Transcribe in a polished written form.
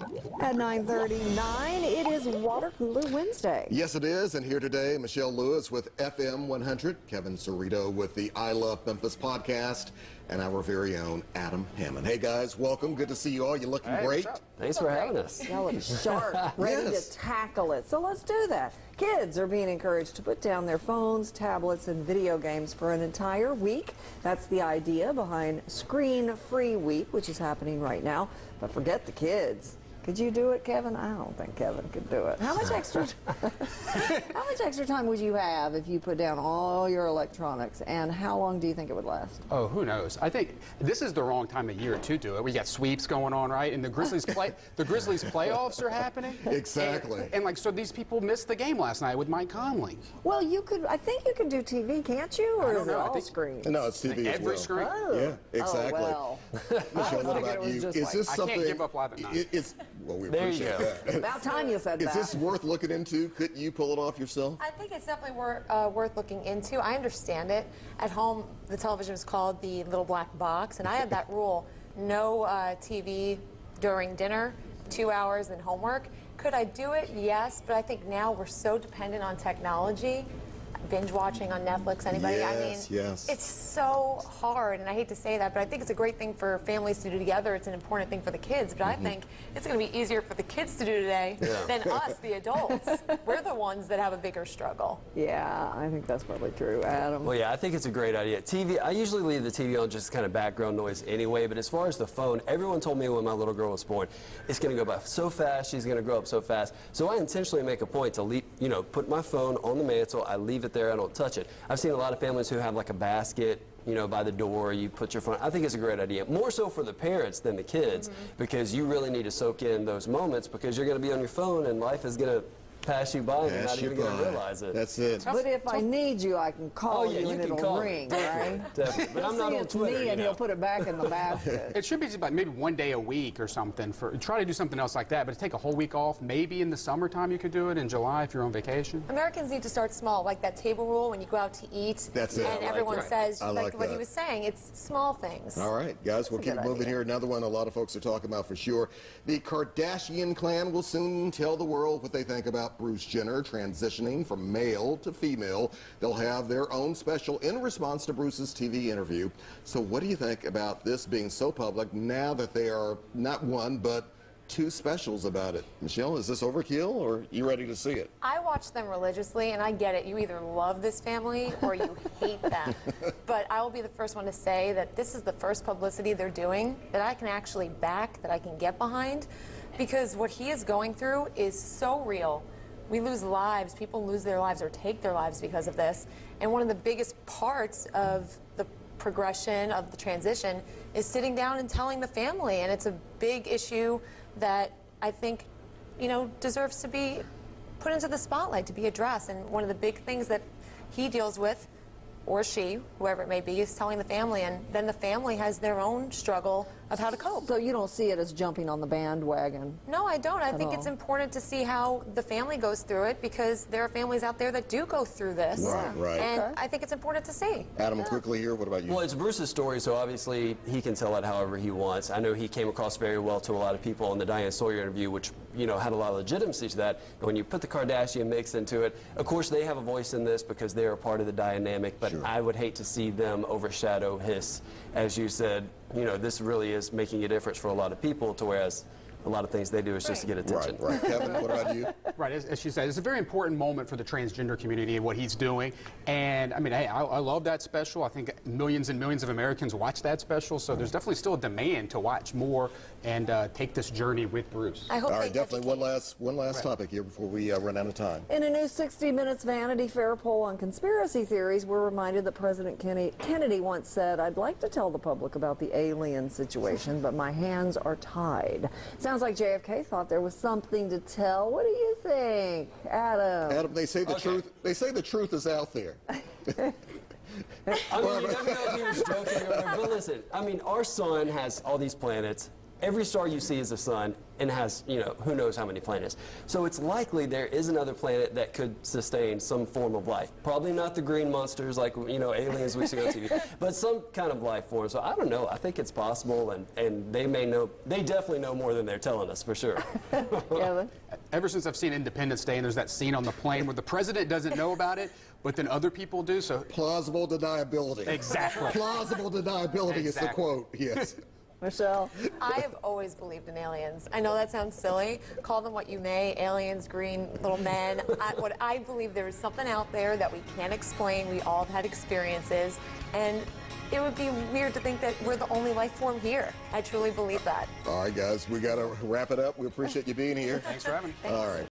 At 9:39, it is Watercooler Wednesday. Yes, it is. And here today, Michelle Lewis with FM 100, Kevin Cerrito with the I Love Memphis podcast, and our very own Adam Hammond. Hey, guys, welcome. Good to see you all. You're looking great. Thanks for having us. Y'all look sharp, ready Yes. to tackle it. So let's do that. Kids are being encouraged to put down their phones, tablets, and video games for an entire week. That's the idea behind Screen Free Week, which is happening right now. But forget the kids. Could you do it, Kevin? I don't think Kevin could do it. How much extra time would you have if you put down all your electronics, and how long do you think it would last? Oh, who knows? I think this is the wrong time of year to do it. We got sweeps going on, right? And the Grizzlies playoffs are happening. Exactly. And like, so these people missed the game last night with Mike Conley. Well, you could. I think you can do TV, can't you? Or I don't is it know. I all think- screens? No, it's TV as Every well. screen. Oh. Yeah, exactly. Oh, well. Michelle, what figured it about was you? just Is like- this I something? can't give up live at night. Well, we There you appreciate go. that. About time you said Is that. this worth looking into? Couldn't you pull it off yourself? I think it's definitely worth looking into. I understand it. At home, the television is called the little black box, and I had that rule: no TV during dinner, 2 hours, and homework. Could I do it? Yes, but I think now we're so dependent on technology. Binge watching on Netflix, anybody? Yes, I mean, yes. it's so hard, and I hate to say that, but I think it's a great thing for families to do together. It's an important thing for the kids, but I think it's going to be easier for the kids to do today than us, the adults. We're the ones that have a bigger struggle. Yeah, I think that's probably true, Adam. Well, yeah, I think it's a great idea. TV, I usually leave the TV on just kind of background noise anyway, but as far as the phone, everyone told me when my little girl was born, it's going to go by so fast, she's going to grow up so fast. So I intentionally make a point to leave, put my phone on the mantle, I leave it there, I don't touch it. I've seen a lot of families who have like a basket, by the door, you put your phone. I think it's a great idea. More so for the parents than the kids, because you really need to soak in those moments, because you're going to be on your phone and life is going to pass you by and you're not even going to realize it. That's it. But if I need you, I can call yeah, you you and can it'll call ring, me. right? Definitely. But I'm not See, on it's Twitter, me, and he'll put it back in the basket. It should be just about maybe one day a week or something. Try to do something else like that, but take a whole week off. Maybe in the summertime you could do it, in July if you're on vacation. Americans need to start small, like that table rule when you go out to eat. That's it. And I like everyone that. says, I like what that. he was saying, it's small things. All right, guys, we'll That's a keep good moving idea. here. Another one a lot of folks are talking about for sure. The Kardashian clan will soon tell the world what they think about Bruce Jenner transitioning from male to female. They'll have their own special in response to Bruce's TV interview. So what do you think about this being so public now that they are not one, but two specials about it? Michelle, is this overkill, or are you ready to see it? I watch them religiously, and I get it. You either love this family or you hate them. But I will be the first one to say that this is the first publicity they're doing that I can actually back, that I can get behind, because what he is going through is so real. We lose lives, people lose their lives or take their lives because of this. And one of the biggest parts of the progression of the transition is sitting down and telling the family. And it's a big issue that I think, deserves to be put into the spotlight, to be addressed. And one of the big things that he deals with, or she, whoever it may be, is telling the family, and then the family has their own struggle of how to cope. So you don't see it as jumping on the bandwagon? No, I don't. I think all. it's important to see how the family goes through it, because there are families out there that do go through this. Right, right. And Okay. I think it's important to see. Adam, quickly here, what about you? Well, it's Bruce's story, so obviously he can tell it however he wants. I know he came across very well to a lot of people on the Diane Sawyer interview, which, had a lot of legitimacy to that. And when you put the Kardashian mix into it, of course they have a voice in this because they're a part of the dynamic, but Sure. I would hate to see them overshadow his. As you said, this really is making a difference for a lot of people, to whereas a lot of things they do is just to get attention. Right. Kevin, what about you? Right, as she said, it's a very important moment for the transgender community and what he's doing. And I mean, hey, I love that special. I think millions and millions of Americans watch that special, so there's definitely still a demand to watch more and take this journey with Bruce. I hope All they right, definitely educate. one last topic here before we run out of time. In a new 60 Minutes Vanity Fair poll on conspiracy theories, we're reminded that President Kennedy once said, "I'd like to tell the public about the alien situation, but my hands are tied." Sounds like JFK thought there was something to tell. What do you think, Adam? Adam, they say the truth. They say the truth is out there. I mean, you never know if he was joking or whatever, but listen, I mean, our sun has all these planets. every star you see is a sun and has, who knows how many planets. So it's likely there is another planet that could sustain some form of life. Probably not the green monsters like, aliens we see on TV, but some kind of life form. So I don't know. I think it's possible, and they definitely know more than they're telling us, for sure. Kevin? Ever since I've seen Independence Day, and there's that scene on the plane where the president doesn't know about it, but then other people do, so... Plausible deniability. Exactly. Plausible deniability is the quote, yes. Michelle? I have always believed in aliens. I know that sounds silly. Call them what you may, aliens, green little men. What I believe, there is something out there that we can't explain. We all have had experiences, and it would be weird to think that we're the only life form here. I truly believe that. All right, guys, we got to wrap it up. We appreciate you being here. Thanks for having me. All right.